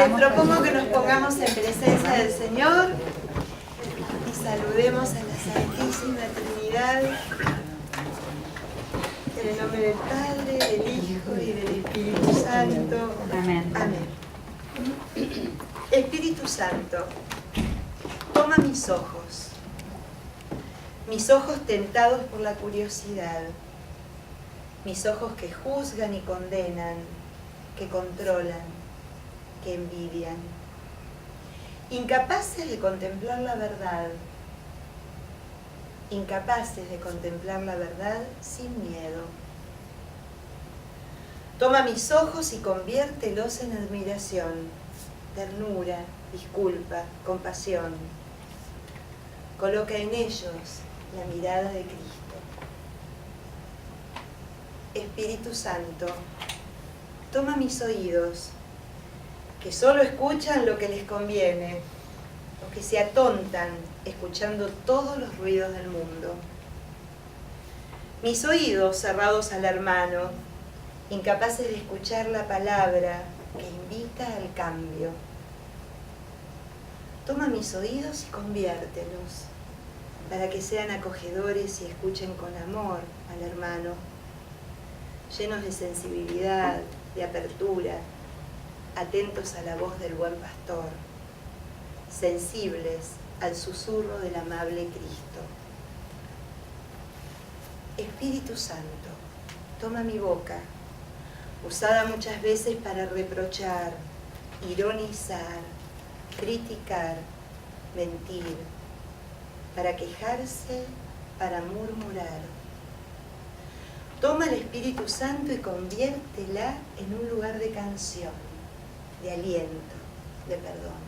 Les propongo que nos pongamos en presencia del Señor y saludemos a la Santísima Trinidad, en el nombre del Padre, del Hijo y del Espíritu Santo. Amén. Amén. Espíritu Santo, toma mis ojos tentados por la curiosidad, mis ojos que juzgan y condenan, que controlan, que envidian, incapaces de contemplar la verdad, sin miedo. Toma mis ojos y conviértelos en admiración, ternura, disculpa, compasión. Coloca en ellos la mirada de Cristo. Espíritu Santo, toma mis oídos, que solo escuchan lo que les conviene, o que se atontan escuchando todos los ruidos del mundo. Mis oídos cerrados al hermano, incapaces de escuchar la palabra que invita al cambio. Toma mis oídos y conviértelos, para que sean acogedores y escuchen con amor al hermano, llenos de sensibilidad, de apertura, atentos a la voz del buen pastor, sensibles al susurro del amable Cristo. Espíritu Santo, toma mi boca, usada muchas veces para reprochar, ironizar, criticar, mentir, para quejarse, para murmurar. Toma el Espíritu Santo y conviértela en un lugar de canción, de aliento, de perdón.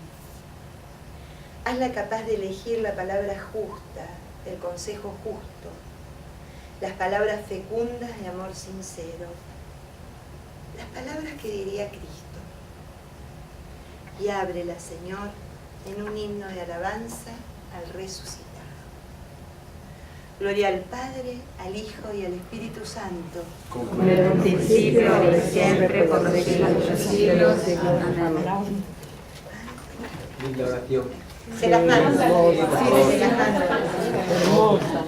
Hazla capaz de elegir la palabra justa, el consejo justo, las palabras fecundas de amor sincero, las palabras que diría Cristo. Y ábrela, Señor, en un himno de alabanza al resucitado. Gloria al Padre, al Hijo y al Espíritu Santo. Como en el principio, ahora y siempre, por los siglos de los siglos. Amén. Linda oración. Se las mando.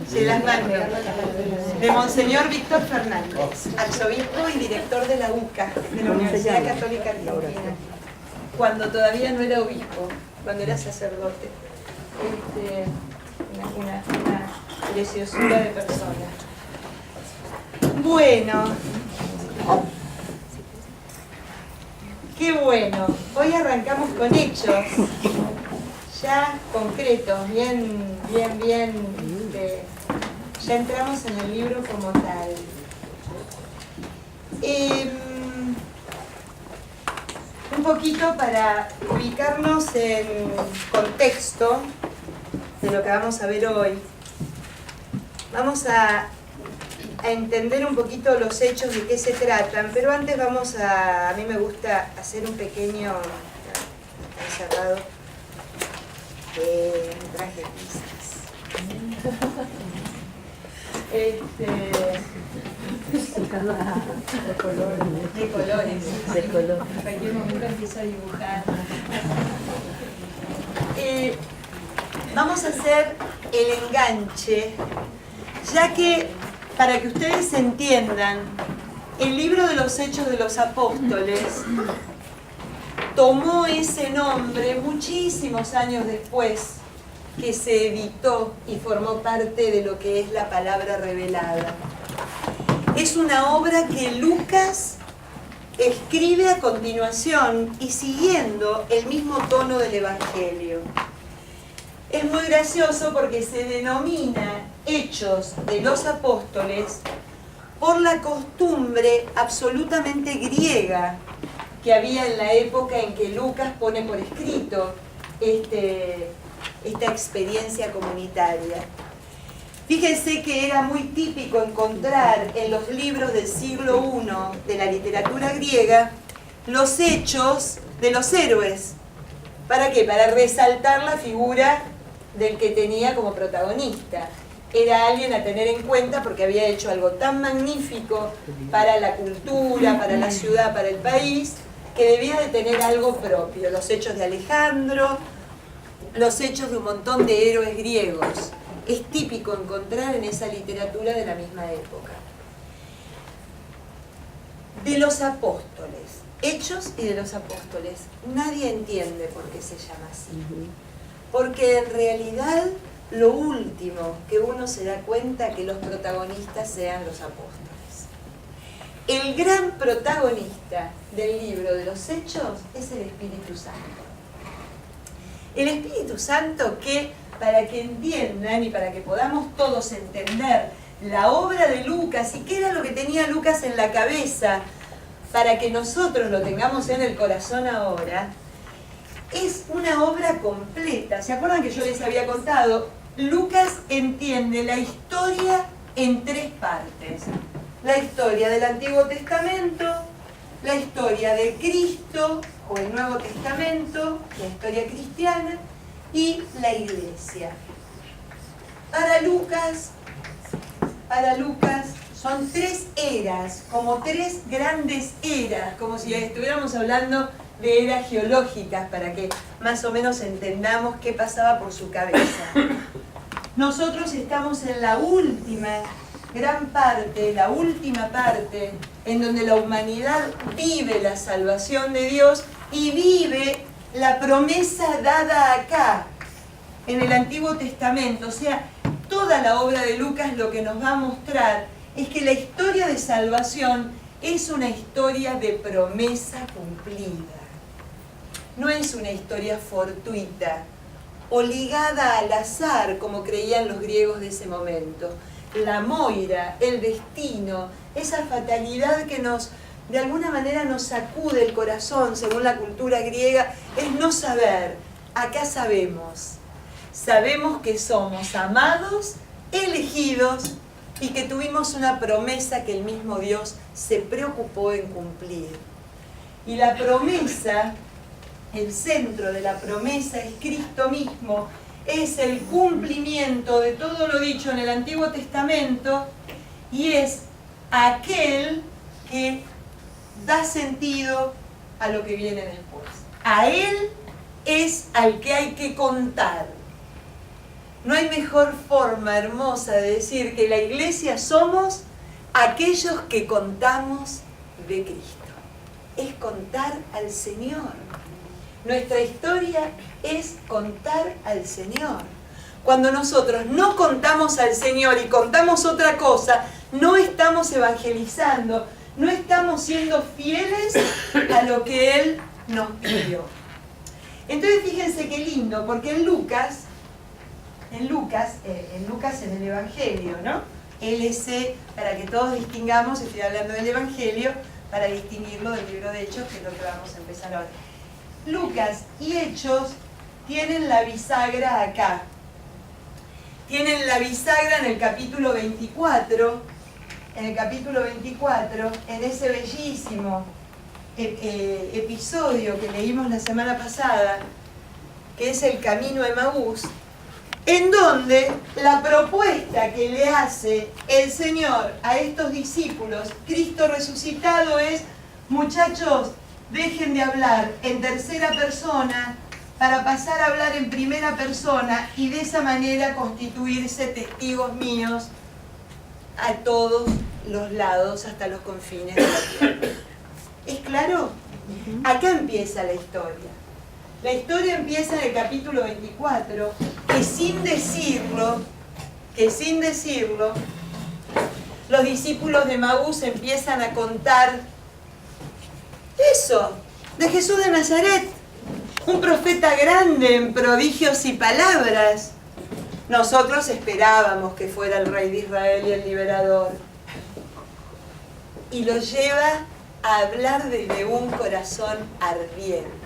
Se las mando. De Monseñor Víctor Fernández, arzobispo y director de la UCA, de la Universidad Católica Argentina, cuando todavía no era obispo, cuando era sacerdote. Una preciosura de persona. Bueno, qué bueno. Hoy arrancamos con hechos ya concretos, ya entramos en el libro como tal. Un poquito para ubicarnos en contexto de lo que vamos a ver hoy. Vamos a entender un poquito los hechos de qué se tratan, pero antes a mí me gusta hacer un pequeño, está encerrado, un traje de pizzas. De colores. En cualquier momento empiezo a dibujar. Vamos a hacer el enganche, ya que, para que ustedes entiendan, el libro de los Hechos de los Apóstoles tomó ese nombre muchísimos años después que se editó y formó parte de lo que es la palabra revelada. Es una obra que Lucas escribe a continuación y siguiendo el mismo tono del Evangelio. Es muy gracioso porque se denomina Hechos de los Apóstoles por la costumbre absolutamente griega que había en la época en que Lucas pone por escrito esta experiencia comunitaria. Fíjense que era muy típico encontrar en los libros del siglo I de la literatura griega los hechos de los héroes. ¿Para qué? Para resaltar la figura del que tenía como protagonista. Era alguien a tener en cuenta porque había hecho algo tan magnífico para la cultura, para la ciudad, para el país, que debía de tener algo propio. Los hechos de Alejandro, los hechos de un montón de héroes griegos. Es típico encontrar en esa literatura de la misma época. De los apóstoles, Hechos y de los apóstoles, nadie entiende por qué se llama así. Porque en realidad lo último que uno se da cuenta que los protagonistas sean los apóstoles. El gran protagonista del libro de los Hechos es el Espíritu Santo. El Espíritu Santo que, para que entiendan y para que podamos todos entender la obra de Lucas y qué era lo que tenía Lucas en la cabeza, para que nosotros lo tengamos en el corazón ahora, es una obra completa. ¿Se acuerdan que yo les había contado? Lucas entiende la historia en 3 partes. La historia del Antiguo Testamento, la historia de Cristo o el Nuevo Testamento, la historia cristiana, y la iglesia. Para Lucas son 3 eras, como 3 grandes eras, como si estuviéramos hablando de eras geológicas, para que más o menos entendamos qué pasaba por su cabeza. Nosotros estamos en la última gran parte, la última parte, en donde la humanidad vive la salvación de Dios y vive la promesa dada acá, en el Antiguo Testamento. O sea, toda la obra de Lucas lo que nos va a mostrar es que la historia de salvación es una historia de promesa cumplida. No es una historia fortuita o ligada al azar, como creían los griegos de ese momento. La moira, el destino, esa fatalidad que de alguna manera nos sacude el corazón, según la cultura griega, es no saber. Acá sabemos. Sabemos que somos amados, elegidos y que tuvimos una promesa que el mismo Dios se preocupó en cumplir. Y la promesa, el centro de la promesa es Cristo mismo, es el cumplimiento de todo lo dicho en el Antiguo Testamento y es aquel que da sentido a lo que viene después. A Él es al que hay que contar. No hay mejor forma hermosa de decir que la iglesia somos aquellos que contamos de Cristo. Es contar al Señor. Nuestra historia es contar al Señor. Cuando nosotros no contamos al Señor y contamos otra cosa, no estamos evangelizando, no estamos siendo fieles a lo que Él nos pidió. Entonces fíjense qué lindo, porque en Lucas en el Evangelio, ¿no? LC, para que todos distingamos, estoy hablando del Evangelio, para distinguirlo del libro de Hechos, que es lo que vamos a empezar ahora. Lucas y Hechos tienen la bisagra acá. Tienen la bisagra en el capítulo 24, en ese bellísimo episodio que leímos la semana pasada, que es el camino a Emaús, en donde la propuesta que le hace el Señor a estos discípulos, Cristo resucitado, es: muchachos, dejen de hablar en tercera persona para pasar a hablar en primera persona y de esa manera constituirse testigos míos a todos los lados, hasta los confines de la tierra. ¿Es claro? Acá empieza la historia. La historia empieza en el capítulo 24, que sin decirlo, los discípulos de Emaús empiezan a contar eso, de Jesús de Nazaret, un profeta grande en prodigios y palabras. Nosotros esperábamos que fuera el rey de Israel y el liberador. Y lo lleva a hablar desde un corazón ardiente.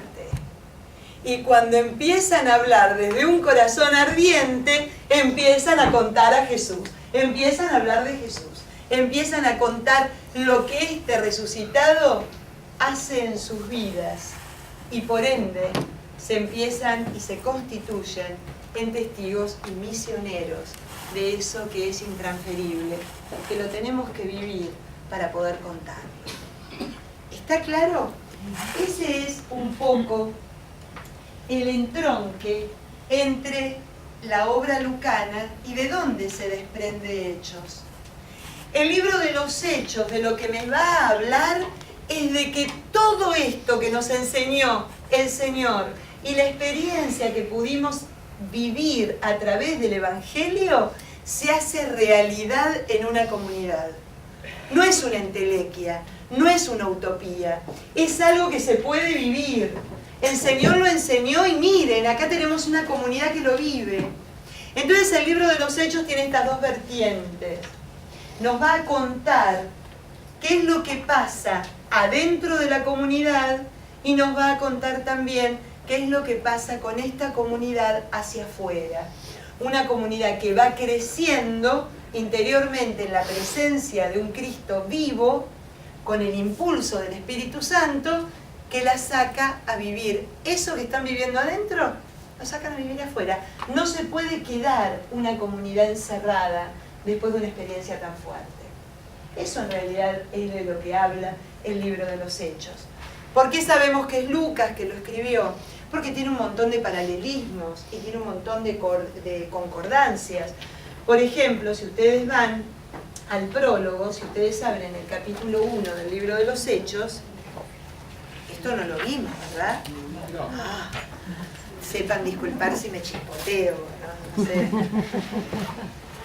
Y cuando empiezan a hablar desde un corazón ardiente, empiezan a contar a Jesús, empiezan a hablar de Jesús, empiezan a contar lo que este resucitado hace en sus vidas. Y por ende, se empiezan y se constituyen en testigos y misioneros de eso que es intransferible, que lo tenemos que vivir para poder contar. ¿Está claro? Ese es un poco el entronque entre la obra lucana y de dónde se desprende Hechos. El libro de los Hechos, de lo que me va a hablar, es de que todo esto que nos enseñó el Señor y la experiencia que pudimos vivir a través del Evangelio se hace realidad en una comunidad. No es una entelequia, no es una utopía, es algo que se puede vivir. El Señor lo enseñó y miren, acá tenemos una comunidad que lo vive. Entonces el libro de los Hechos tiene estas dos vertientes. Nos va a contar qué es lo que pasa adentro de la comunidad y nos va a contar también qué es lo que pasa con esta comunidad hacia afuera. Una comunidad que va creciendo interiormente en la presencia de un Cristo vivo, con el impulso del Espíritu Santo, que la saca a vivir. Eso que están viviendo adentro, lo sacan a vivir afuera. No se puede quedar una comunidad encerrada después de una experiencia tan fuerte. Eso en realidad es de lo que habla el libro de los Hechos. ¿Por qué sabemos que es Lucas que lo escribió? Porque tiene un montón de paralelismos y tiene un montón de concordancias. Por ejemplo, si ustedes van al prólogo, si ustedes abren el capítulo 1 del libro de los Hechos, esto no lo vimos, ¿verdad? Ah, sepan disculpar si me chispoteo, ¿no? No sé.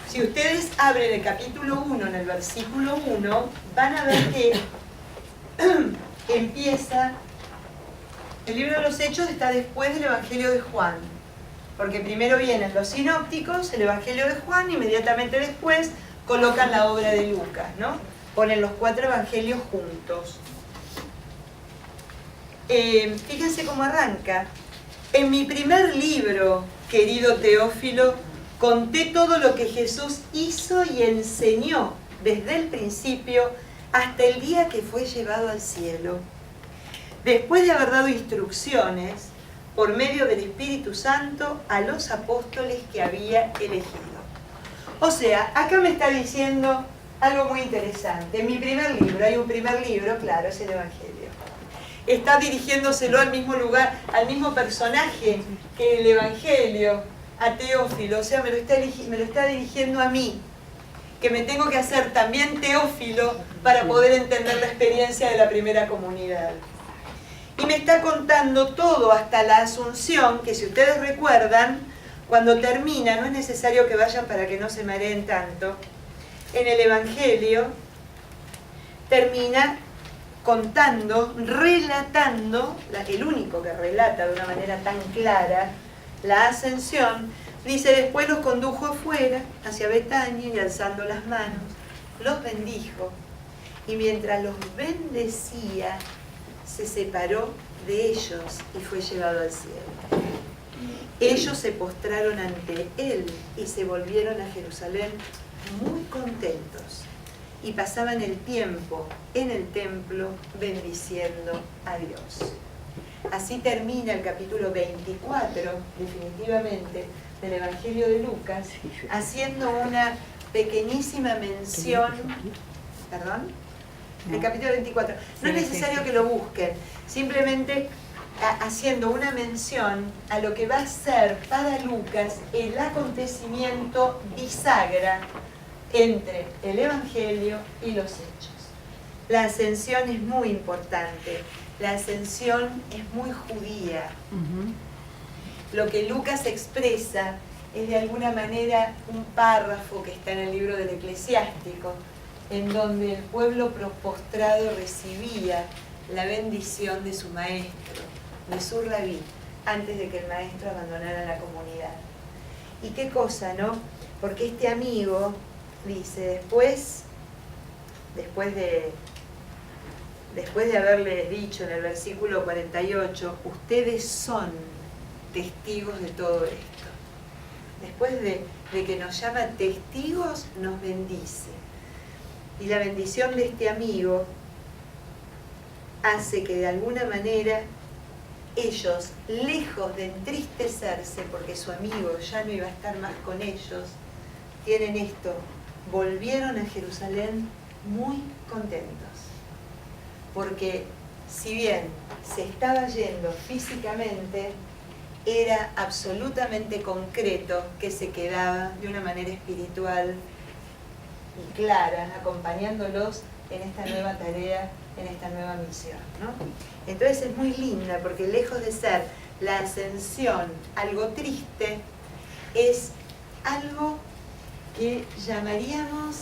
Si ustedes abren el capítulo 1 en el versículo 1, van a ver que empieza, el libro de los Hechos está después del Evangelio de Juan, porque primero vienen los sinópticos, el Evangelio de Juan, inmediatamente después colocan la obra de Lucas, ¿no? Ponen los 4 evangelios juntos. Fíjense cómo arranca. En mi primer libro, querido Teófilo, conté todo lo que Jesús hizo y enseñó desde el principio hasta el día que fue llevado al cielo. Después de haber dado instrucciones por medio del Espíritu Santo a los apóstoles que había elegido. O sea, acá me está diciendo algo muy interesante. En mi primer libro, hay un primer libro, claro, es el Evangelio. Está dirigiéndoselo al mismo lugar, al mismo personaje que el Evangelio, a Teófilo. O sea, me lo está dirigiendo a mí, que me tengo que hacer también Teófilo para poder entender la experiencia de la primera comunidad. Y me está contando todo hasta la Asunción, que si ustedes recuerdan, cuando termina, no es necesario que vayan para que no se mareen tanto, en el Evangelio termina contando, relatando, el único que relata de una manera tan clara la ascensión, dice, después los condujo afuera, hacia Betania, y alzando las manos, los bendijo, y mientras los bendecía, se separó de ellos y fue llevado al cielo. Ellos se postraron ante él y se volvieron a Jerusalén muy contentos y pasaban el tiempo en el templo bendiciendo a Dios. Así termina el capítulo 24, definitivamente, del Evangelio de Lucas, haciendo una pequeñísima mención, ¿perdón? El capítulo 24. No es necesario que lo busquen, simplemente haciendo una mención a lo que va a ser para Lucas el acontecimiento bisagra entre el Evangelio y los Hechos. La ascensión es muy importante, la ascensión es muy judía. Lo que Lucas expresa es de alguna manera un párrafo que está en el libro del Eclesiástico, en donde el pueblo postrado recibía la bendición de su maestro, de su rabí, antes de que el maestro abandonara la comunidad. Y qué cosa, ¿no? Porque este amigo dice, después de haberle dicho en el versículo 48, ustedes son testigos de todo esto. Después de que nos llama testigos, nos bendice. Y la bendición de este amigo hace que de alguna manera ellos, lejos de entristecerse porque su amigo ya no iba a estar más con ellos, tienen esto, volvieron a Jerusalén muy contentos, porque si bien se estaba yendo físicamente, era absolutamente concreto que se quedaba de una manera espiritual y clara, acompañándolos en esta nueva tarea, en esta nueva misión, ¿no? Entonces es muy linda porque lejos de ser la ascensión algo triste, es algo que llamaríamos,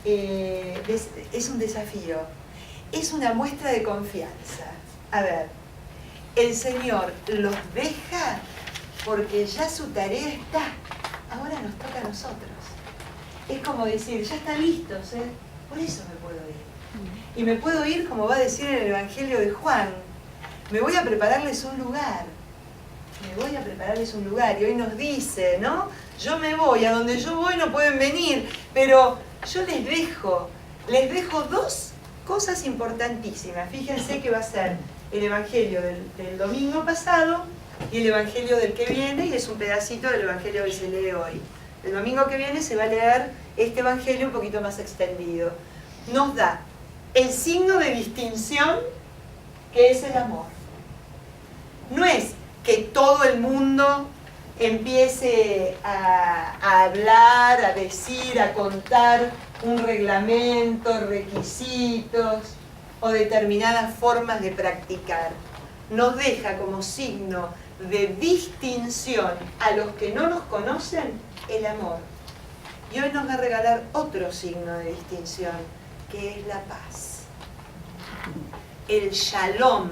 es un desafío, es una muestra de confianza. A ver, el Señor los deja porque ya su tarea está, ahora nos toca a nosotros. Es como decir, ya están listos, por eso me puedo ir. Y me puedo ir, como va a decir en el Evangelio de Juan, me voy a prepararles un lugar. Me voy a prepararles un lugar. Y hoy nos dice, ¿no? Yo me voy, a donde yo voy no pueden venir, pero yo les dejo dos cosas importantísimas. Fíjense que va a ser el Evangelio del domingo pasado y el Evangelio del que viene, y es un pedacito del Evangelio que se lee hoy. El domingo que viene se va a leer este Evangelio un poquito más extendido. Nos da el signo de distinción que es el amor. No es que todo el mundo empiece a hablar, a decir, a contar un reglamento, requisitos o determinadas formas de practicar. Nos deja como signo de distinción a los que no nos conocen el amor. Y hoy nos va a regalar otro signo de distinción, que es la paz. El shalom.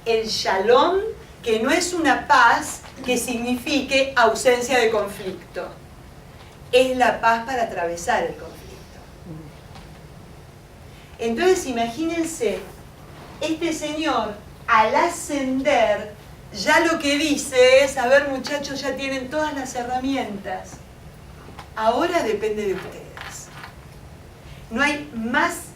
El shalom, que no es una paz que signifique ausencia de conflicto. Es la paz para atravesar el conflicto. Entonces imagínense, este señor al ascender ya lo que dice es, a ver muchachos, ya tienen todas las herramientas. Ahora depende de ustedes. No hay más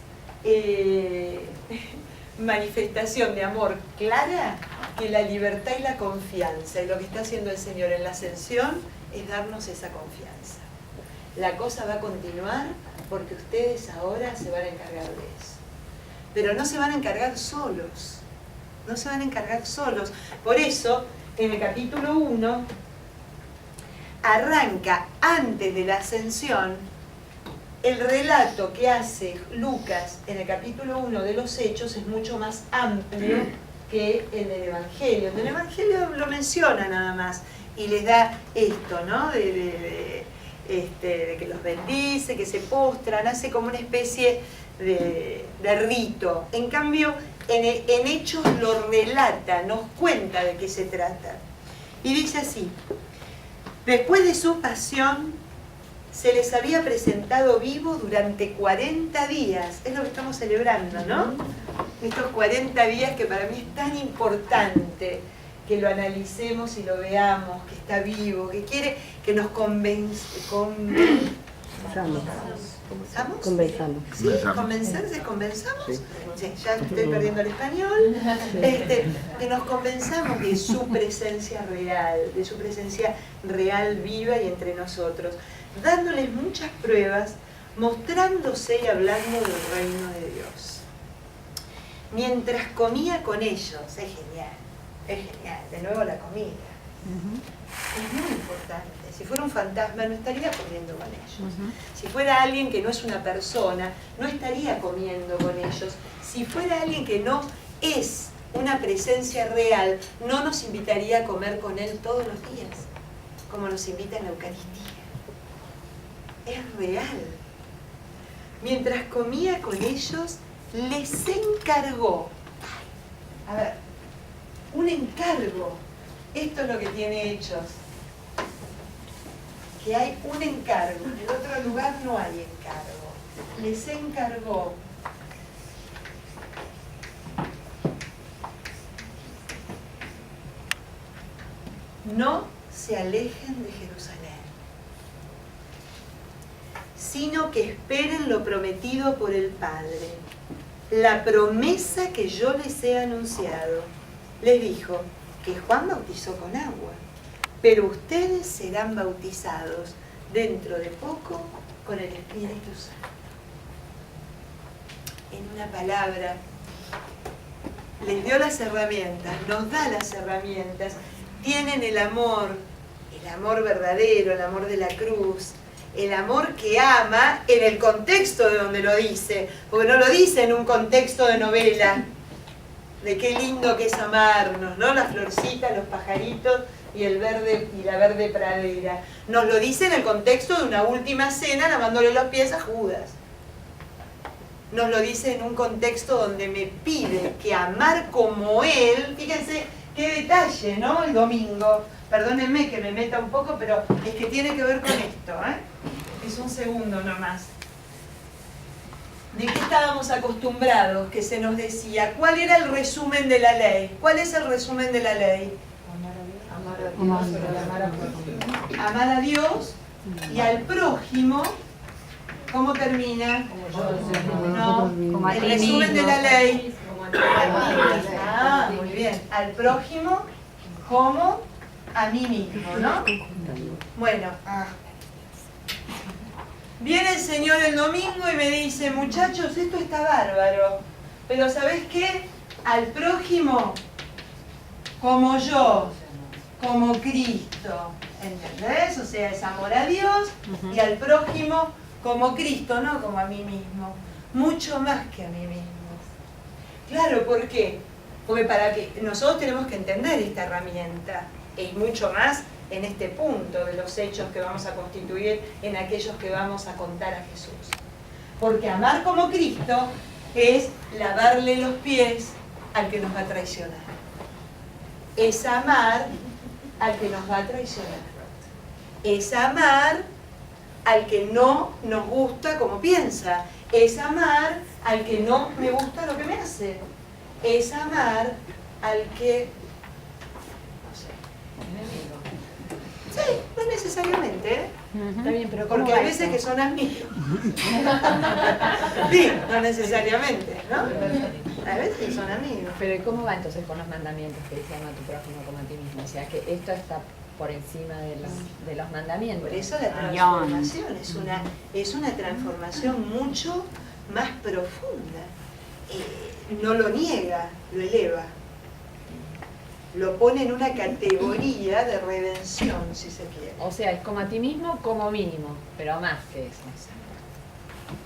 manifestación de amor clara que la libertad y la confianza. Y lo que está haciendo el Señor en la ascensión es darnos esa confianza. La cosa va a continuar porque ustedes ahora se van a encargar de eso. Pero no se van a encargar solos. No se van a encargar solos. Por eso, en el capítulo 1, arranca antes de la ascensión el relato que hace Lucas en el capítulo 1 de los Hechos es mucho más amplio que el del Evangelio. El del Evangelio lo menciona nada más y les da esto, ¿no? De que los bendice, que se postran, hace como una especie de rito. En cambio, en Hechos lo relata, nos cuenta de qué se trata. Y dice así: después de su pasión, se les había presentado vivo durante 40 días. Es lo que estamos celebrando, ¿no? Estos 40 días que para mí es tan importante que lo analicemos y lo veamos, que está vivo, que quiere que nos convenzamos. ¿Sí? ¿Convencerse? ¿Convenzamos? Sí, ya estoy perdiendo el español. Que nos convenzamos de su presencia real, viva y entre nosotros, dándoles muchas pruebas, mostrándose y hablando del reino de Dios. Mientras comía con ellos, es genial, de nuevo la comida. Es muy importante. Si fuera un fantasma no estaría comiendo con ellos. Si fuera alguien que no es una persona, no estaría comiendo con ellos. Si fuera alguien que no es una presencia real, no nos invitaría a comer con él todos los días, como nos invita en la Eucaristía. Es real. Mientras comía con ellos, les encargó. A ver, un encargo. Esto es lo que tiene Hechos. Que hay un encargo. En otro lugar no hay encargo. Les encargó. No se alejen de Jerusalén, sino que esperen lo prometido por el Padre, la promesa que yo les he anunciado. Les dijo que Juan bautizó con agua, pero ustedes serán bautizados dentro de poco con el Espíritu Santo. En una palabra, les dio las herramientas, nos da las herramientas, tienen el amor verdadero, el amor de la cruz, el amor que ama en el contexto de donde lo dice, porque no lo dice en un contexto de novela, de qué lindo que es amarnos, ¿no? Las florcitas, los pajaritos y el verde y la verde pradera. Nos lo dice en el contexto de una última cena lavándole los pies a Judas. Nos lo dice en un contexto donde me pide que amar como Él, fíjense qué detalle, ¿no? El domingo. Perdónenme que me meta un poco, pero es que tiene que ver con esto, ¿eh? Es un segundo nomás. ¿De qué estábamos acostumbrados? Que se nos decía, ¿cuál era el resumen de la ley? ¿Cuál es el resumen de la ley? Amar a Dios y al prójimo. ¿Cómo termina? No, el resumen de la ley. Ah, muy bien. Al prójimo como a mí mismo, ¿no? Bueno, viene el Señor el domingo y me dice, muchachos, esto está bárbaro, pero ¿sabés qué? Al prójimo como yo, como Cristo, ¿entendés? O sea, es amor a Dios y al prójimo como Cristo, no como a mí mismo, mucho más que a mí mismo. Claro, ¿por qué? Porque para que nosotros tenemos que entender esta herramienta, y mucho más en este punto de los hechos que vamos a constituir en aquellos que vamos a contar a Jesús. Porque amar como Cristo es lavarle los pies al que nos va a traicionar. Es amar al que nos va a traicionar. Es amar al que no nos gusta como piensa. Es amar al que no me gusta lo que me hace. Es amar al que... Sí, no necesariamente, ¿eh? Está bien, pero porque hay veces que son amigos. Sí, no necesariamente, ¿no? Hay veces que son amigos. Pero ¿cómo va entonces con los mandamientos que dice ama a tu prójimo como a ti mismo? O sea, que esto está por encima de los mandamientos. Por eso la transformación es una transformación mucho más profunda. No lo niega, lo eleva. Lo pone en una categoría de redención, si se quiere. O sea, es como a ti mismo como mínimo, pero más que eso.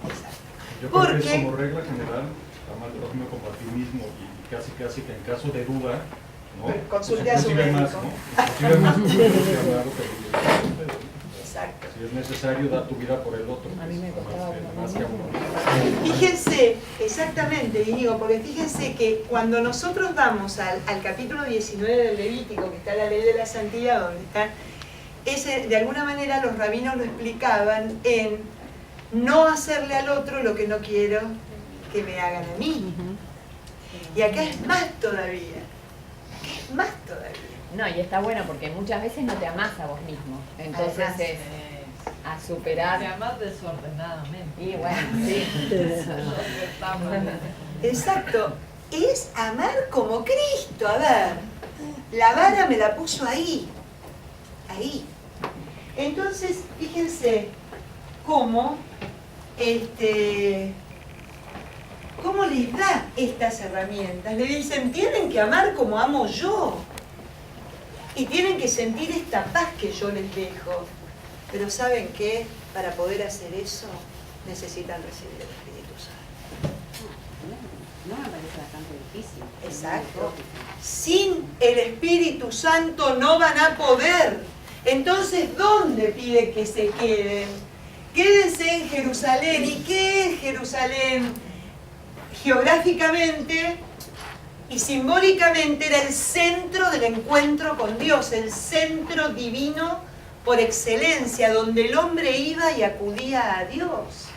Exacto. Yo creo que es como regla general, ama al prójimo como a ti mismo y casi que en caso de duda, ¿no? Consulte pues a su inclusive médico. Inclusive más que amar o que Exacto. si es necesario, da tu vida por el otro. A mí me costaba más que amor. Fíjense, exactamente, Íñigo, porque fíjense que cuando nosotros vamos al capítulo 19 del Levítico, que está la ley de la santidad, donde está, de alguna manera los rabinos lo explicaban en no hacerle al otro lo que no quiero que me hagan a mí. Y acá es más todavía. Más todavía. No, y está bueno porque muchas veces no te amás a vos mismo. Entonces Además, es a superar. Te amás desordenadamente. Y bueno, sí. Exacto. Es amar como Cristo. A ver, la vara me la puso ahí. Ahí. Entonces, fíjense cómo cómo les da estas herramientas. Le dicen, tienen que amar como amo yo. Y tienen que sentir esta paz que yo les dejo. Pero ¿saben qué? Para poder hacer eso, necesitan recibir el Espíritu Santo. No me parece bastante difícil. Exacto. Sin el Espíritu Santo no van a poder. Entonces, ¿dónde pide que se queden? Quédense en Jerusalén. ¿Y qué es Jerusalén? Geográficamente y simbólicamente era el centro del encuentro con Dios, el centro divino por excelencia, donde el hombre iba y acudía a Dios.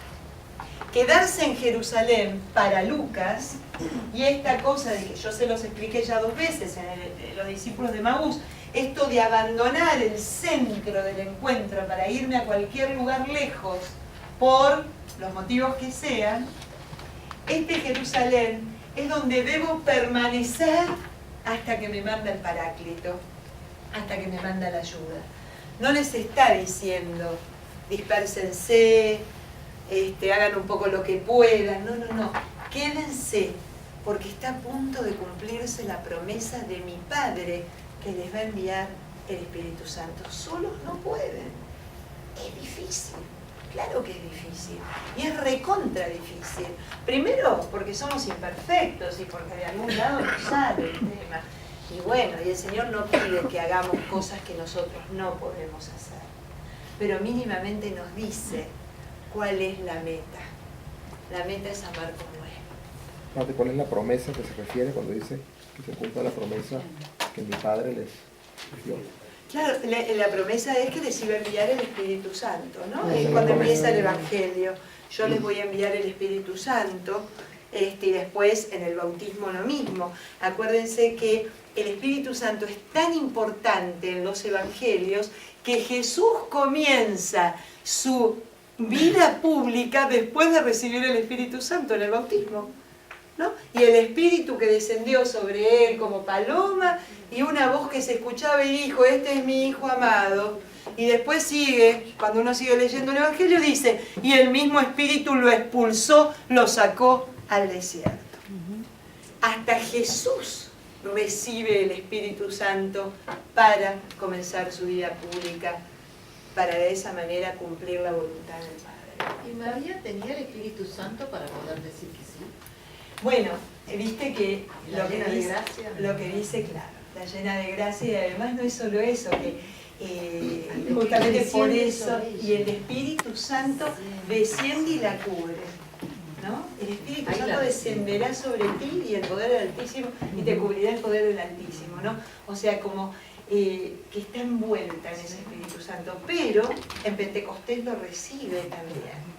Quedarse en Jerusalén para Lucas, y esta cosa de que yo se los expliqué ya 2 veces en los discípulos de Maús, esto de abandonar el centro del encuentro para irme a cualquier lugar lejos por los motivos que sean, este Jerusalén es donde debo permanecer hasta que me manda el Paráclito, hasta que me manda la ayuda. No les está diciendo, dispérsense, hagan un poco lo que puedan, no. Quédense porque está a punto de cumplirse la promesa de mi Padre que les va a enviar el Espíritu Santo. Solos no pueden. Es difícil. Claro que es difícil. Y es recontra difícil. Primero, porque somos imperfectos y porque de algún lado nos sale el tema. Y bueno, y el Señor no pide que hagamos cosas que nosotros no podemos hacer. Pero mínimamente nos dice cuál es la meta. La meta es amar como Él. Aparte, ¿cuál es la promesa que se refiere cuando dice que se cumpla la promesa que mi Padre les dio? Claro, la promesa es que les iba a enviar el Espíritu Santo, ¿no? Es Sí, cuando la empieza el promesa. Evangelio. Yo les voy a enviar el Espíritu Santo, y después en el bautismo lo mismo. Acuérdense que el Espíritu Santo es tan importante en los Evangelios que Jesús comienza su vida pública después de recibir el Espíritu Santo en el bautismo, ¿no? Y el Espíritu que descendió sobre él como paloma y una voz que se escuchaba y dijo, este es mi Hijo amado. Y después sigue, cuando uno sigue leyendo el Evangelio, dice, y el mismo Espíritu lo expulsó, lo sacó al desierto. Hasta Jesús recibe el Espíritu Santo para comenzar su vida pública, para de esa manera cumplir la voluntad del Padre. ¿Y María tenía el Espíritu Santo para poder decir que sí? Bueno, viste que La llena de gracia. lo que dice, claro, la llena de gracia, y además no es solo eso, que Espíritu justamente por desciende eso, sobre ella. y el Espíritu Santo desciende y la cubre, ¿no? El Espíritu Ahí Santo la descenderá sobre ti y el poder del Altísimo, y te cubrirá el poder del Altísimo, ¿no? O sea, como que está envuelta en ese Espíritu Santo, pero en Pentecostés lo recibe también.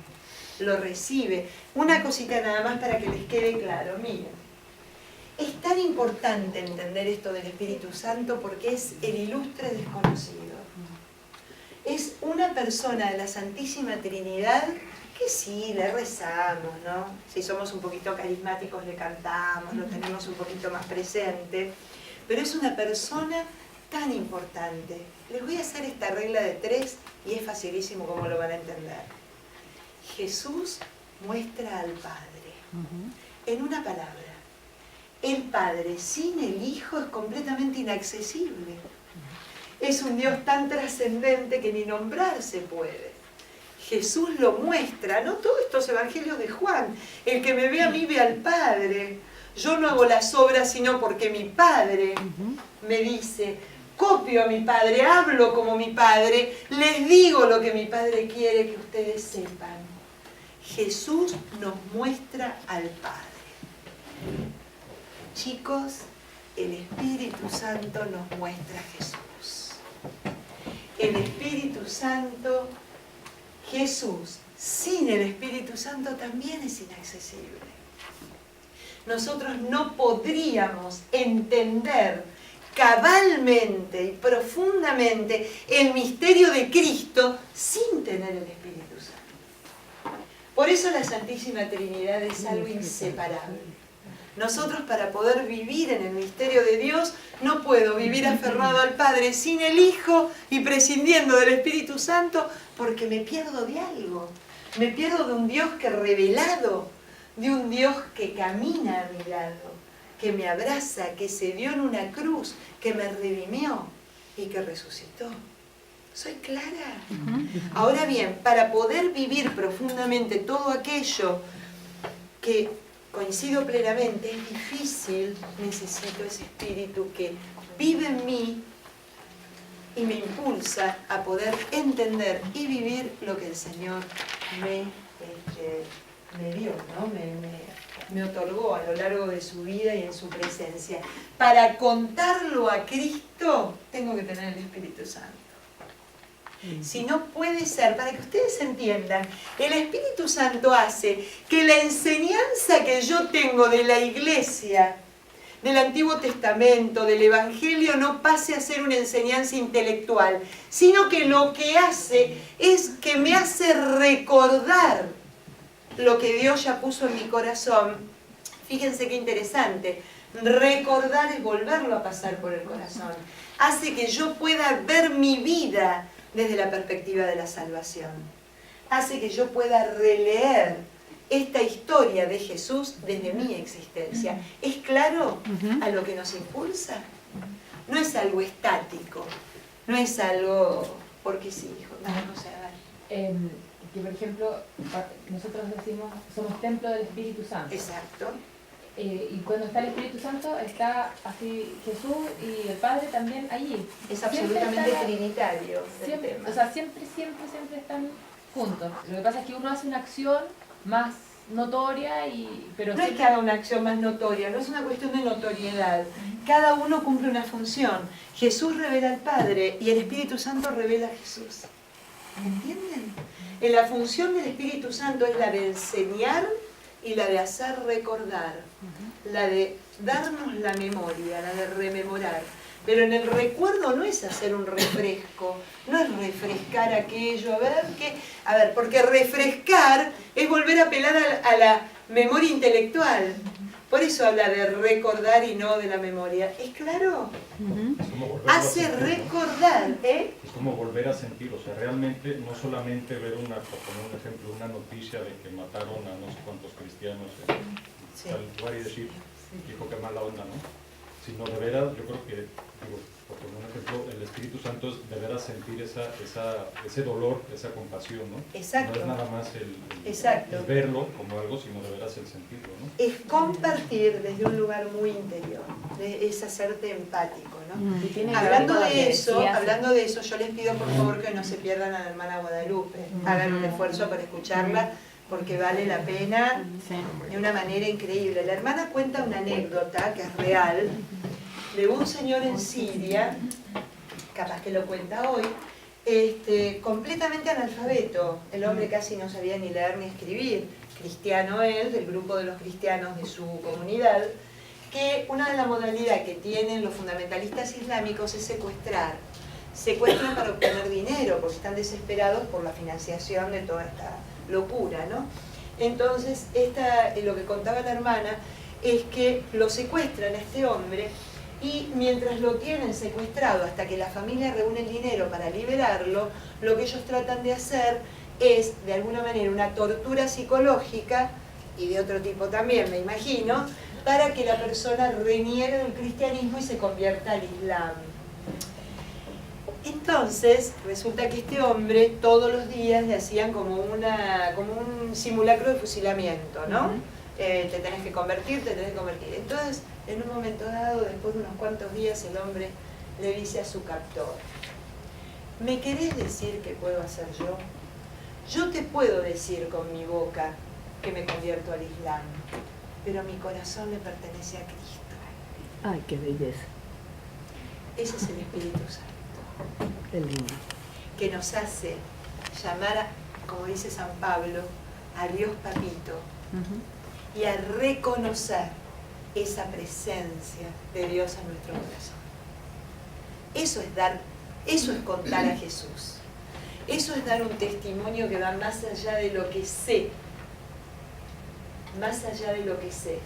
Lo recibe. Una cosita nada más para que les quede claro. Miren, es tan importante entender esto del Espíritu Santo porque es el ilustre desconocido. Es una persona de la Santísima Trinidad que sí, le rezamos, ¿no? Si somos un poquito carismáticos le cantamos, lo tenemos un poquito más presente, pero es una persona tan importante. Les voy a hacer esta regla de 3 y es facilísimo como lo van a entender. Jesús muestra al Padre. En una palabra, el Padre sin el Hijo es completamente inaccesible. Es un Dios tan trascendente que ni nombrarse puede. Jesús lo muestra, ¿no? Todos estos evangelios de Juan. El que me ve a mí ve al Padre. Yo no hago las obras sino porque mi Padre me dice, copio a mi Padre, hablo como mi Padre, les digo lo que mi Padre quiere que ustedes sepan. Jesús nos muestra al Padre. Chicos, el Espíritu Santo nos muestra a Jesús. El Espíritu Santo, Jesús, sin el Espíritu Santo también es inaccesible. Nosotros no podríamos entender cabalmente y profundamente el misterio de Cristo sin tener el Espíritu Santo. Por eso la Santísima Trinidad es algo inseparable. Nosotros para poder vivir en el misterio de Dios no puedo vivir aferrado al Padre sin el Hijo y prescindiendo del Espíritu Santo porque me pierdo de algo. Me pierdo de un Dios que revelado, de un Dios que camina a mi lado, que me abraza, que se dio en una cruz, que me redimió y que resucitó. ¿Soy clara? Ahora bien, para poder vivir profundamente todo aquello que coincido plenamente, es difícil, necesito ese espíritu que vive en mí y me impulsa a poder entender y vivir lo que el Señor me dio, ¿no? Me otorgó a lo largo de su vida y en su presencia. Para contarlo a Cristo, tengo que tener el Espíritu Santo. Si no puede ser, para que ustedes entiendan, el Espíritu Santo hace que la enseñanza que yo tengo de la Iglesia, del Antiguo Testamento, del Evangelio, no pase a ser una enseñanza intelectual, sino que lo que hace es que me hace recordar lo que Dios ya puso en mi corazón. Fíjense qué interesante. Recordar es volverlo a pasar por el corazón. Hace que yo pueda ver mi vida desde la perspectiva de la salvación. Hace que yo pueda releer esta historia de Jesús desde mi existencia. ¿Es claro a lo que nos impulsa? No es algo estático, no es algo porque sí, hijo, no sé, a ver. Que por ejemplo, nosotros decimos, somos templo del Espíritu Santo. Exacto. Y cuando está el Espíritu Santo, está así Jesús y el Padre también allí. Es Siempre absolutamente está- trinitario el Siempre, tema. o sea, siempre están juntos. Lo que pasa es que uno hace una acción más notoria, pero No es que haga una acción más notoria, no es una cuestión de notoriedad. Cada uno cumple una función. Jesús revela al Padre y el Espíritu Santo revela a Jesús. ¿Entienden? La función del Espíritu Santo es la de enseñar y la de hacer recordar, la de darnos la memoria, la de rememorar. Pero en el recuerdo no es hacer un refresco, no es refrescar aquello, a ver, porque refrescar es volver a apelar a la memoria intelectual. Por eso habla de recordar y no de la memoria. ¿Es claro? Es como volverlo a Hace sentir, ¿no? recordar, ¿eh? Es como volver a sentir, o sea, realmente no solamente ver por poner un ejemplo, una noticia de que mataron a no sé cuántos cristianos en Sí. tal lugar y decir, hijo, qué mala onda, ¿no? Sino de veras, yo creo que, digo, por poner un ejemplo, el Espíritu Santo es de veras sentir ese dolor, esa compasión, ¿no? Exacto. No es nada más el verlo como algo, sino de veras el sentirlo, ¿no? Es compartir desde un lugar muy interior, es hacerte empático, ¿no? Y tiene que Hablando ver con lo que de decías. eso, yo les pido por favor que no se pierdan a la hermana Guadalupe, hagan un esfuerzo para escucharla, porque vale la pena de una manera increíble. La hermana cuenta una anécdota que es real, de un señor en Siria, capaz que lo cuenta hoy, completamente analfabeto. El hombre casi no sabía ni leer ni escribir, cristiano él, del grupo de los cristianos de su comunidad, que una de las modalidades que tienen los fundamentalistas islámicos es secuestrar. Secuestran para obtener dinero, porque están desesperados por la financiación de toda esta locura, ¿no? Entonces, lo que contaba la hermana es que lo secuestran a este hombre y mientras lo tienen secuestrado hasta que la familia reúne el dinero para liberarlo, lo que ellos tratan de hacer es, de alguna manera, una tortura psicológica, y de otro tipo también, me imagino, para que la persona reniegue del cristianismo y se convierta al Islam. Entonces, resulta que este hombre todos los días le hacían como un simulacro de fusilamiento, ¿no? Te tenés que convertir, te tenés que convertir. Entonces, en un momento dado, después de unos cuantos días, el hombre le dice a su captor, ¿me querés decir qué puedo hacer yo? Yo te puedo decir con mi boca que me convierto al Islam, pero mi corazón le pertenece a Cristo. Ay, qué belleza. Ese es el Espíritu Santo, Qué lindo. que nos hace llamar, como dice San Pablo, a Dios Papito y a reconocer esa presencia de Dios en nuestro corazón. Eso es contar a Jesús. Eso es dar un testimonio que va más allá de lo que sé. Más allá de lo que sé.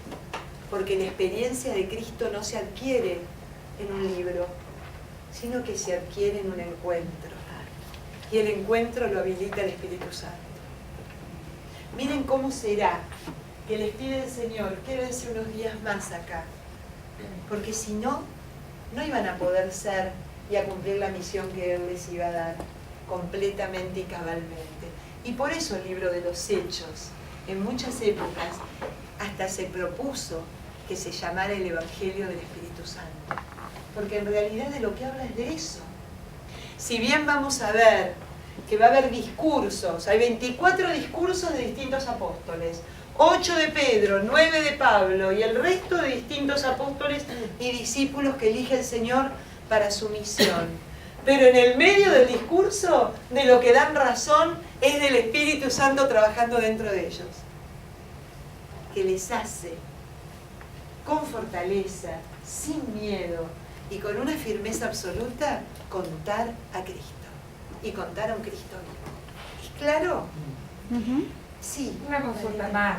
Porque la experiencia de Cristo no se adquiere en un libro, sino que se adquiere en un encuentro. Y el encuentro lo habilita el Espíritu Santo. Miren cómo será que les pide el Señor, quédense unos días más acá. Porque si no, no iban a poder ser y a cumplir la misión que Él les iba a dar completamente y cabalmente. Y por eso el libro de los Hechos, en muchas épocas, hasta se propuso que se llamara el Evangelio del Espíritu Santo. Porque en realidad de lo que habla es de eso. Si bien vamos a ver que va a haber discursos, hay 24 discursos de distintos apóstoles, 8 de Pedro, 9 de Pablo y el resto de distintos apóstoles y discípulos que elige el Señor para su misión. Pero en el medio del discurso, de lo que dan razón es del Espíritu Santo trabajando dentro de ellos, que les hace con fortaleza, sin miedo y con una firmeza absoluta contar a Cristo y contar a un Cristo vivo. ¿Es claro? Sí. Una consulta más.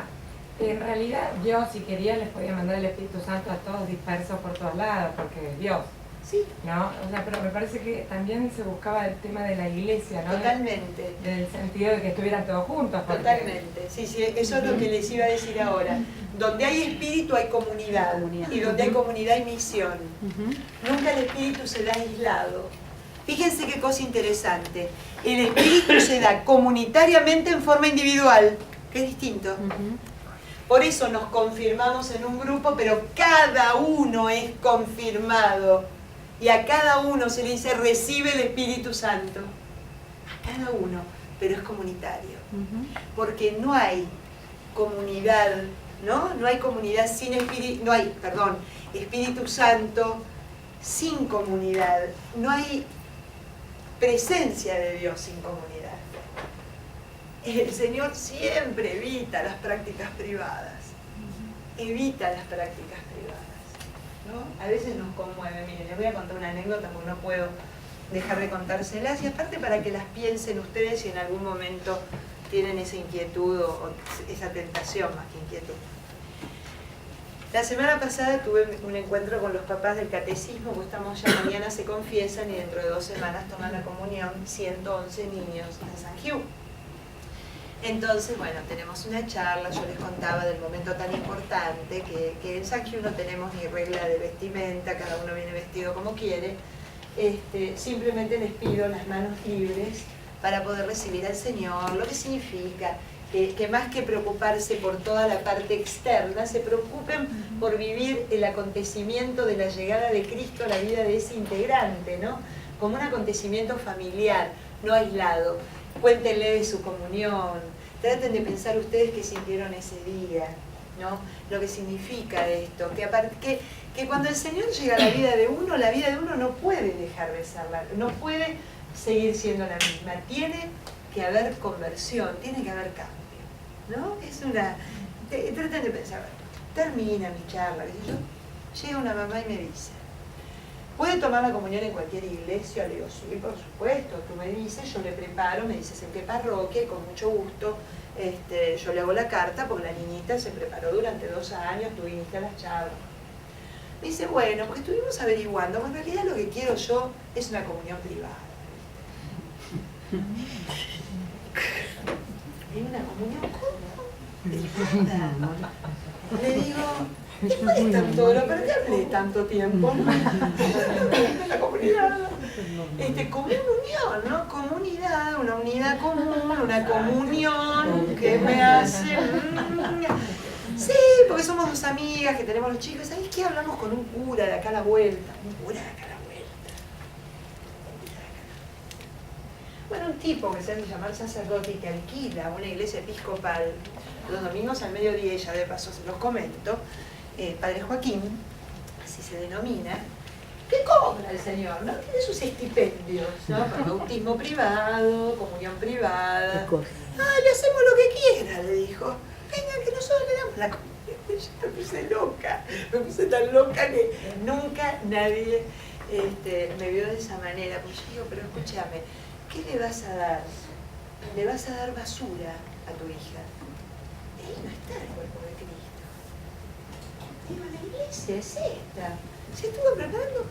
En realidad, Dios, si quería, les podía mandar el Espíritu Santo a todos dispersos por todos lados, porque es Dios. Sí, ¿no? O sea, pero me parece que también se buscaba el tema de la iglesia, ¿no? totalmente. Del sentido de que estuvieran todos juntos. Porque... Totalmente, sí, sí, eso es lo que les iba a decir ahora. Donde hay espíritu hay comunidad, y donde hay comunidad hay misión. Nunca el espíritu se da aislado. Fíjense qué cosa interesante. El espíritu se da comunitariamente en forma individual, que es distinto. Por eso nos confirmamos en un grupo, pero cada uno es confirmado. Y a cada uno se le dice, recibe el Espíritu Santo. A cada uno, pero es comunitario. Porque no hay comunidad, ¿no? No hay comunidad sin Espíritu, no hay, perdón, Espíritu Santo sin comunidad. No hay presencia de Dios sin comunidad. El Señor siempre evita las prácticas privadas. Evita las prácticas privadas, ¿no? A veces nos conmueve. Miren, les voy a contar una anécdota porque no puedo dejar de contárselas, y aparte para que las piensen ustedes si en algún momento tienen esa inquietud o esa tentación más que inquietud. La semana pasada tuve un encuentro con los papás del catecismo, porque estamos ya mañana se confiesan y dentro de 2 semanas toman la comunión 111 niños en San Hugh. Entonces, bueno, tenemos una charla, yo les contaba del momento tan importante que en San Hugh no tenemos ni regla de vestimenta, cada uno viene vestido como quiere, simplemente les pido las manos libres para poder recibir al Señor, lo que significa que más que preocuparse por toda la parte externa, se preocupen por vivir el acontecimiento de la llegada de Cristo a la vida de ese integrante, ¿no? Como un acontecimiento familiar, no aislado. Cuéntenle de su comunión, traten de pensar ustedes qué sintieron ese día, ¿no? Lo que significa esto, que cuando el Señor llega a la vida de uno no puede dejar de serla, no puede seguir siendo la misma, tiene que haber conversión, tiene que haber cambio, ¿no? Traten de pensar, termina mi charla, qué sé yo, llega una mamá y me dice, ¿puede tomar la comunión en cualquier iglesia? Le digo, sí, por supuesto, tú me dices, yo le preparo, me dices en qué parroquia, y con mucho gusto yo le hago la carta, porque la niñita se preparó durante 2 años, tú viniste a las charlas. Me dice, bueno, porque estuvimos averiguando, en realidad lo que quiero yo es una comunión privada. ¿Y una comunión cómo? Privada. Le digo, ¿cuál es tanto dolor? ¿Para qué hablé tanto tiempo? La comunidad. Como una unión, ¿no? Comunidad, una unidad común, una comunión que me hace... Sí, porque somos 2 amigas que tenemos los chicos. ¿Sabés qué? Hablamos con un cura de acá a la vuelta. Un cura de acá a la vuelta. Bueno, un tipo que se hace llamar sacerdote y que alquila una iglesia episcopal los domingos al mediodía, ya de paso se los comento, Padre Joaquín, así se denomina, que cobra el Señor, ¿no? Tiene sus estipendios, ¿no? Para bautismo privado, comunión privada. Le hacemos lo que quiera, le dijo. Venga, que nosotros le damos la comunión. Yo me puse loca, me puse tan loca que nunca nadie me vio de esa manera. Pues yo digo, pero escúchame, ¿qué le vas a dar? Le vas a dar basura a tu hija. Ahí no está el cuerpo de Cristo. Digo, la iglesia es esta. Se estuvo preparando.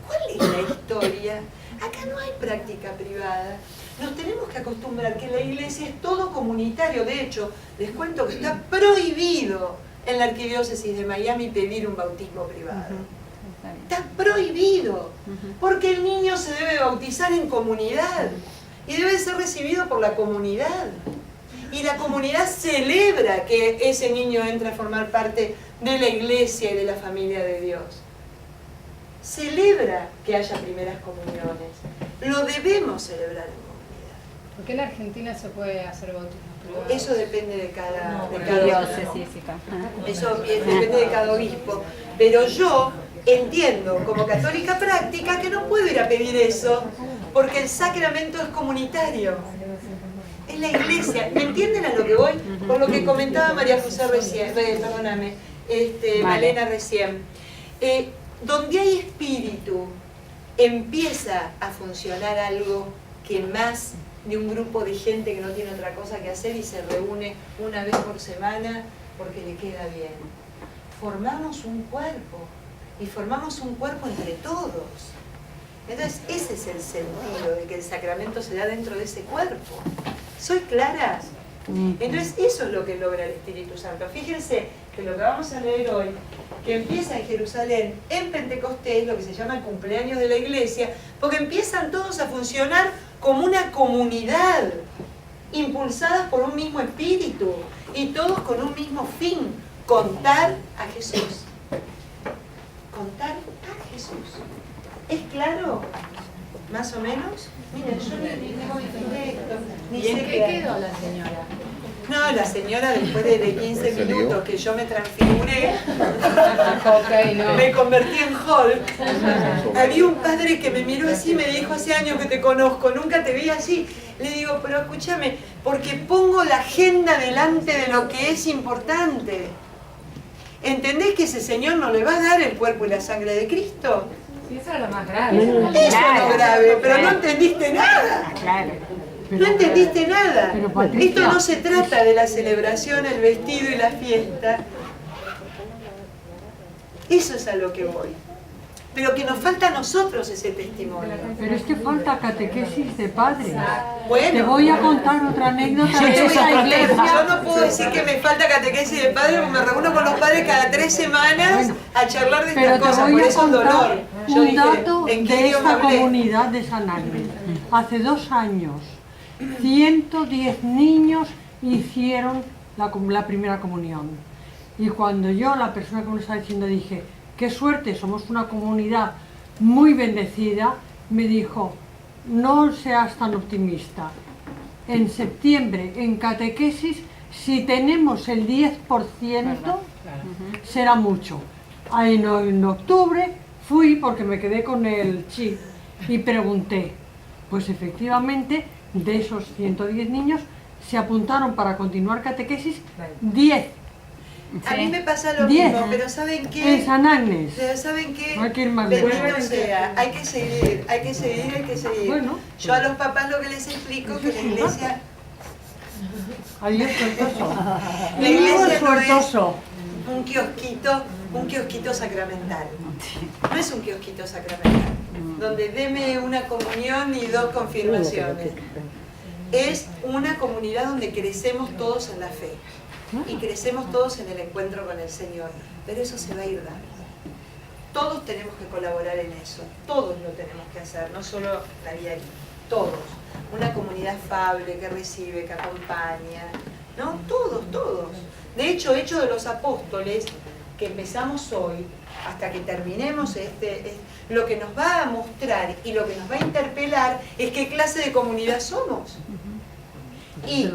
¿Cuál es la historia? Acá no hay práctica privada. Nos tenemos que acostumbrar que la iglesia es todo comunitario. De hecho, les cuento que está prohibido en la arquidiócesis de Miami pedir un bautismo privado. Está prohibido. Porque el niño se debe bautizar en comunidad. Y debe ser recibido por la comunidad. Y la comunidad celebra que ese niño entre a formar parte de la iglesia y de la familia de Dios. Celebra que haya primeras comuniones. Lo debemos celebrar en comunidad. ¿Por qué en la Argentina se puede hacer bautismos privados? Eso depende de cada diócesis. Eso depende de cada obispo. Pero yo entiendo como católica práctica que no puedo ir a pedir eso porque el sacramento es comunitario. Es la iglesia. ¿Me entienden a lo que voy? Por lo que comentaba María José recién, perdóname, Malena recién. Donde hay espíritu, empieza a funcionar algo que más de un grupo de gente que no tiene otra cosa que hacer y se reúne una vez por semana porque le queda bien. Formamos un cuerpo y formamos un cuerpo entre todos. Entonces ese es el sentido de que el sacramento se da dentro de ese cuerpo. ¿Soy clara? Entonces eso es lo que logra el Espíritu Santo. Fíjense que lo que vamos a leer hoy, que empieza en Jerusalén, en Pentecostés, lo que se llama el cumpleaños de la iglesia, porque empiezan todos a funcionar como una comunidad, impulsadas por un mismo espíritu, y todos con un mismo fin, contar a Jesús. Contar a Jesús. ¿Es claro? ¿Más o menos? Miren, yo ni tengo directo, ni ¿Y en sé qué quedó la señora? No, la señora después de 15 minutos que yo me transfiguré, Ok, no. me convertí en Hulk. Había un padre que me miró así y me dijo, hace años que te conozco, nunca te vi así. Le digo, pero escúchame, porque pongo la agenda delante de lo que es importante. ¿Entendés que ese Señor no le va a dar el cuerpo y la sangre de Cristo? Sí, eso era lo más grave. Eso es lo grave, pero no entendiste nada. No entendiste nada. Esto no se trata de la celebración, el vestido y la fiesta. Eso es a lo que voy. Pero que nos falta a nosotros ese testimonio. Pero es que falta catequesis de padre. Bueno, Te voy a contar otra anécdota yo, de esa iglesia. yo no puedo decir que me falta catequesis de padre porque me reúno con los padres cada 3 semanas a charlar de Pero estas te cosas, voy por a eso el dolor. contar Yo un dije, dato ¿en qué de idioma esta hablé? comunidad de San Ángel. Hace 2 años, 110 niños hicieron la primera comunión. Y cuando yo, la persona que me lo estaba diciendo, dije, qué suerte, somos una comunidad muy bendecida, me dijo, no seas tan optimista. En septiembre, en catequesis, si tenemos el 10%, será mucho. En octubre fui porque me quedé con el chip y pregunté. Pues efectivamente, de esos 110 niños, se apuntaron para continuar catequesis 10. A mí me pasa lo 10. mismo, pero ¿saben qué? En San Agnes. Pero ¿saben qué? No hay que ir más Bendito lejos. sea, hay que seguir, hay que seguir, hay que seguir. Bueno, yo a los papás lo que les explico es que la iglesia, Adiós, suertoso. la iglesia no es suertoso. un kiosquito sacramental. No es un kiosquito sacramental, donde deme una comunión y 2 confirmaciones. Es una comunidad donde crecemos todos en la fe. Y crecemos todos en el encuentro con el Señor, pero eso se va a ir dando. Todos tenemos que colaborar en eso, todos lo tenemos que hacer, no solo la Viari, todos. Una comunidad afable que recibe, que acompaña, ¿no? Todos. De hecho, Hechos de los Apóstoles, que empezamos hoy, hasta que terminemos lo que nos va a mostrar y lo que nos va a interpelar es qué clase de comunidad somos. Y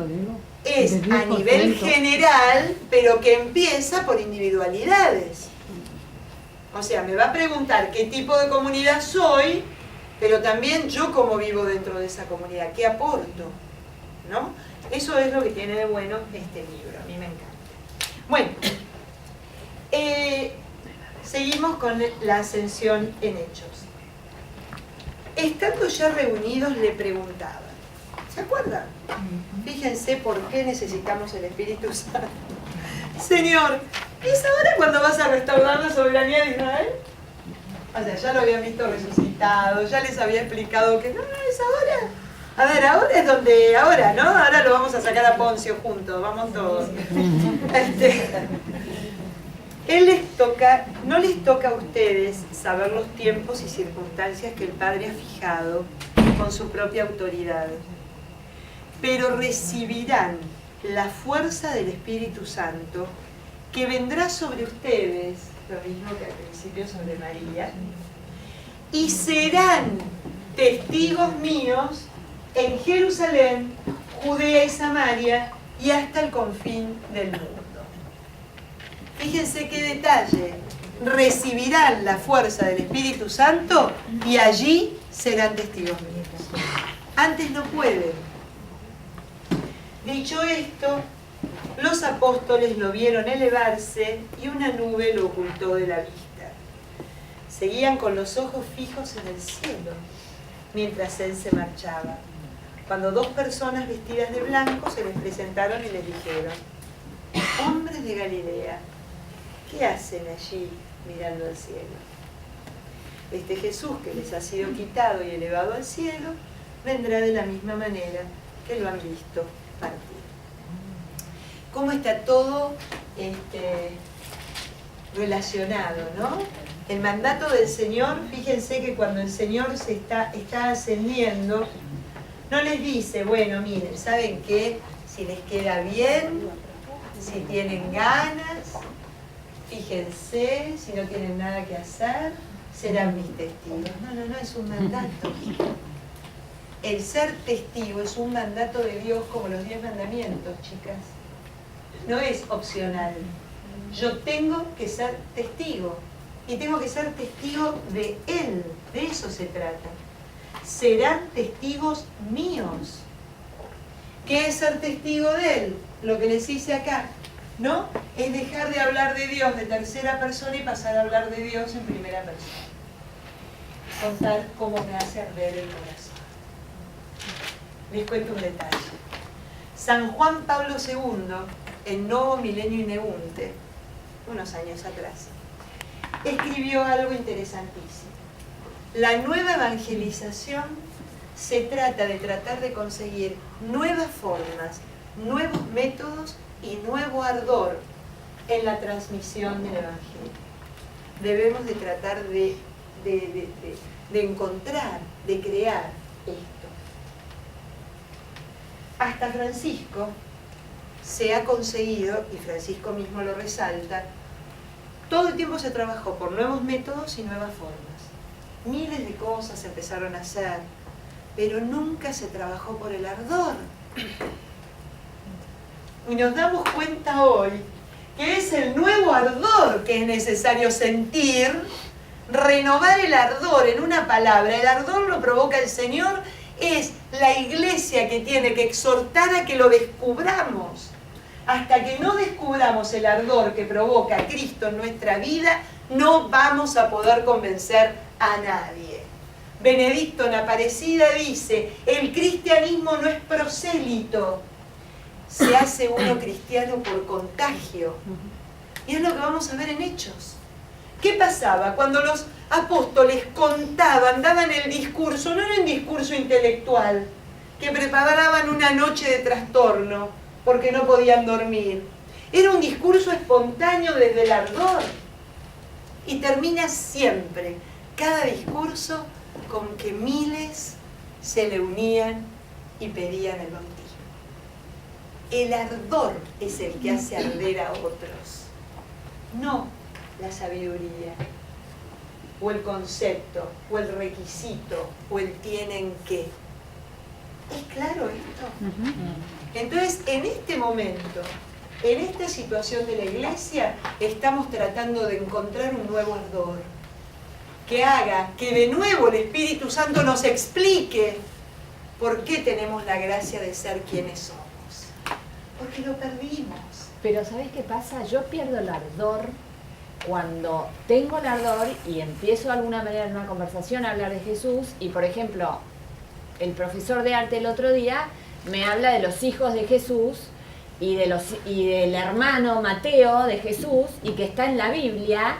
es a nivel general, pero que empieza por individualidades. O sea, me va a preguntar qué tipo de comunidad soy, pero también yo cómo vivo dentro de esa comunidad, qué aporto, ¿no? Eso es lo que tiene de bueno este libro, a mí me encanta. Bueno, seguimos con la ascensión en Hechos. Estando ya reunidos le preguntaban, ¿se acuerdan? Fíjense por qué necesitamos el Espíritu Santo. Señor, ¿es ahora cuando vas a restaurar la soberanía de Israel? O sea, ya lo habían visto resucitado, ya les había explicado que no, es ahora. A ver, ahora es donde, ahora, ¿no? Ahora lo vamos a sacar a Poncio juntos, vamos todos. No les toca a ustedes saber los tiempos y circunstancias que el Padre ha fijado con su propia autoridad, pero recibirán la fuerza del Espíritu Santo que vendrá sobre ustedes, lo mismo que al principio sobre María, y serán testigos míos en Jerusalén, Judea y Samaria y hasta el confín del mundo. Fíjense qué detalle, recibirán la fuerza del Espíritu Santo y allí serán testigos míos. Antes no pueden. Dicho esto, los apóstoles lo vieron elevarse y una nube lo ocultó de la vista. Seguían con los ojos fijos en el cielo, mientras él se marchaba. Cuando 2 personas vestidas de blanco se les presentaron y les dijeron: hombres de Galilea, ¿qué hacen allí mirando al cielo. Este Jesús que les ha sido quitado y elevado al cielo, vendrá de la misma manera que lo han visto partir. ¿Cómo está todo relacionado, no? El mandato del Señor, fíjense que cuando el Señor se está ascendiendo, no les dice, bueno, miren, ¿saben qué? Si les queda bien, si tienen ganas, fíjense, si no tienen nada que hacer, serán mis testigos. No, es un mandato. El ser testigo es un mandato de Dios como los 10 mandamientos, chicas. No es opcional. Yo tengo que ser testigo. Y tengo que ser testigo de Él. De eso se trata. Serán testigos míos. ¿Qué es ser testigo de Él? Lo que les hice acá, ¿no? Es dejar de hablar de Dios de tercera persona y pasar a hablar de Dios en primera persona. Contar cómo me hace arder el corazón. Les cuento un detalle. San Juan Pablo II, en Novo Milenio Ineunte, unos años atrás, escribió algo interesantísimo. La nueva evangelización se trata de tratar de conseguir nuevas formas, nuevos métodos y nuevo ardor en la transmisión del Evangelio. Debemos de tratar de encontrar, de crear esto. Hasta Francisco se ha conseguido, y Francisco mismo lo resalta, todo el tiempo se trabajó por nuevos métodos y nuevas formas. Miles de cosas se empezaron a hacer, pero nunca se trabajó por el ardor. Y nos damos cuenta hoy que es el nuevo ardor que es necesario sentir, renovar el ardor en una palabra. El ardor lo provoca el Señor, es la iglesia que tiene que exhortar a que lo descubramos. Hasta que no descubramos el ardor que provoca Cristo en nuestra vida, no vamos a poder convencer a nadie. Benedicto en Aparecida dice, el cristianismo no es prosélito, se hace uno cristiano por contagio. Y es lo que vamos a ver en Hechos. ¿Qué pasaba? Cuando los apóstoles contaban, daban el discurso, no era un discurso intelectual, que preparaban una noche de trastorno, porque no podían dormir. Era un discurso espontáneo desde el ardor. Y termina siempre, cada discurso, con que miles se le unían y pedían el bautismo. El ardor es el que hace arder a otros, no la sabiduría, o el concepto, o el requisito, o el tienen que. ¿Es claro esto? Entonces, en este momento, en esta situación de la iglesia, estamos tratando de encontrar un nuevo ardor que haga que de nuevo el Espíritu Santo nos explique por qué tenemos la gracia de ser quienes somos. Porque lo perdimos. Pero ¿sabes qué pasa? Yo pierdo el ardor cuando tengo el ardor y empiezo de alguna manera en una conversación a hablar de Jesús y, por ejemplo, el profesor de arte el otro día me habla de los hijos de Jesús y del hermano Mateo de Jesús y que está en la Biblia,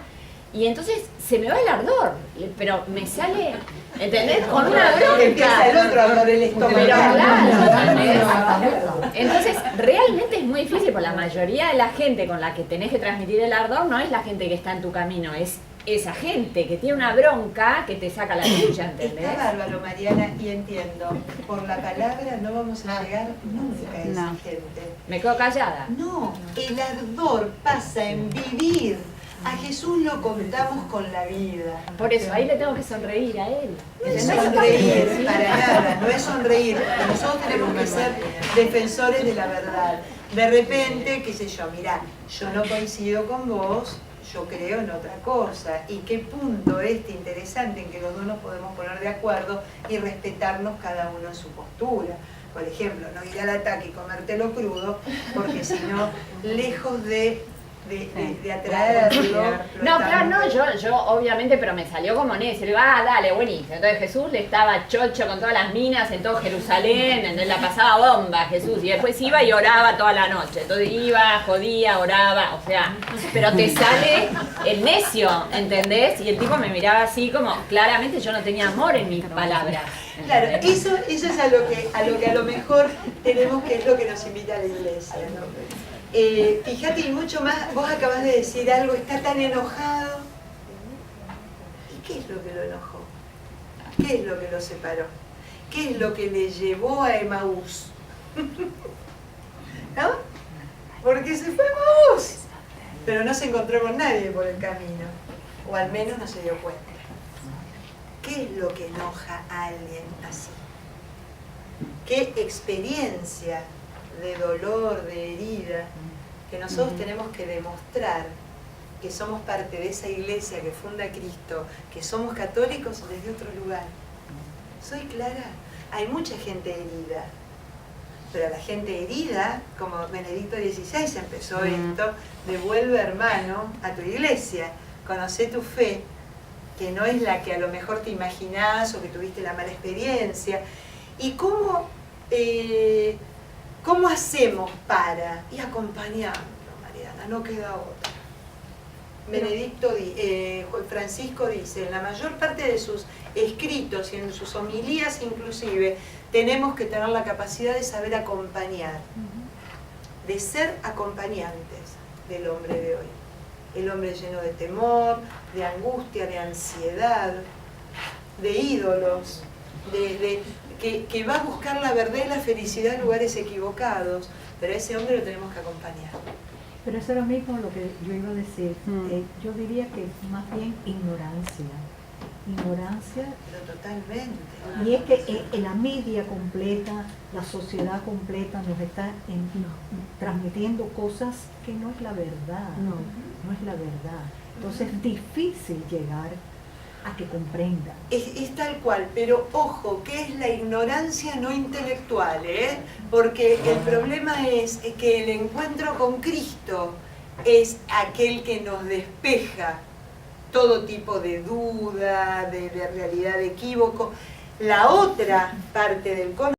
y entonces se me va el ardor, pero me sale, ¿entendés? Con una bronca. Empieza el otro ardor, el estómago. Pero claro, entonces realmente es muy difícil, porque la mayoría de la gente con la que tenés que transmitir el ardor no es la gente que está en tu camino, es esa gente que tiene una bronca que te saca la tuya, ¿entendés? Está bárbaro, Mariana, y entiendo. Por la palabra no vamos a llegar nunca a esa gente. Me quedo callada. No, el ardor pasa en vivir. A Jesús lo contamos con la vida. Por eso, ahí le tengo que sonreír a él. No es sonreír, para nada, no es sonreír. Nosotros tenemos que ser defensores de la verdad. De repente, qué sé yo, mirá, yo no coincido con vos, yo creo en otra cosa. Y qué punto interesante en que los dos nos podemos poner de acuerdo y respetarnos cada uno en su postura. Por ejemplo, no ir al ataque y comértelo crudo, porque si no, lejos de de atraerlo. No, claro, no, yo obviamente, pero me salió como necio. Le digo, dale, buenísimo. Entonces Jesús le estaba chocho con todas las minas en todo Jerusalén, entonces la pasaba bomba Jesús. Y después iba y oraba toda la noche. Entonces iba, jodía, oraba, o sea, pero te sale el necio, ¿entendés? Y el tipo me miraba así como, claramente yo no tenía amor en mis palabras. Claro, eso es a lo que a lo mejor tenemos, que es lo que nos invita a la iglesia, ¿no? Fíjate, y mucho más, vos acabas de decir algo, está tan enojado. ¿Y qué es lo que lo enojó? ¿Qué es lo que lo separó? ¿Qué es lo que le llevó a Emaús? ¿No? Porque se fue a Emaús, pero no se encontró con nadie por el camino, o al menos no se dio cuenta. ¿Qué es lo que enoja a alguien así? ¿Qué experiencia de dolor, de herida, que nosotros tenemos que demostrar que somos parte de esa iglesia que funda Cristo, que somos católicos desde otro lugar? ¿Soy clara? Hay mucha gente herida, pero la gente herida, como Benedicto XVI empezó esto, devuelve, hermano, a tu iglesia, conoce tu fe, que no es la que a lo mejor te imaginás o que tuviste la mala experiencia. ¿Y cómo hacemos para ir acompañando, Mariana? No queda otra. Francisco dice, en la mayor parte de sus escritos y en sus homilías inclusive, tenemos que tener la capacidad de saber acompañar, de ser acompañantes del hombre de hoy. El hombre lleno de temor, de angustia, de ansiedad, de ídolos, que va a buscar la verdad y la felicidad en lugares equivocados, pero a ese hombre lo tenemos que acompañar. Pero eso es lo mismo lo que yo iba a decir. Yo diría que más bien ignorancia. Ignorancia. Pero totalmente. Y es que la media completa, la sociedad completa nos está transmitiendo cosas que no es la verdad. No es la verdad. Entonces es difícil llegar a que comprenda. Es tal cual, pero ojo, que es la ignorancia no intelectual, porque el problema es que el encuentro con Cristo es aquel que nos despeja todo tipo de duda, de realidad, de equívoco. La otra parte del conocimiento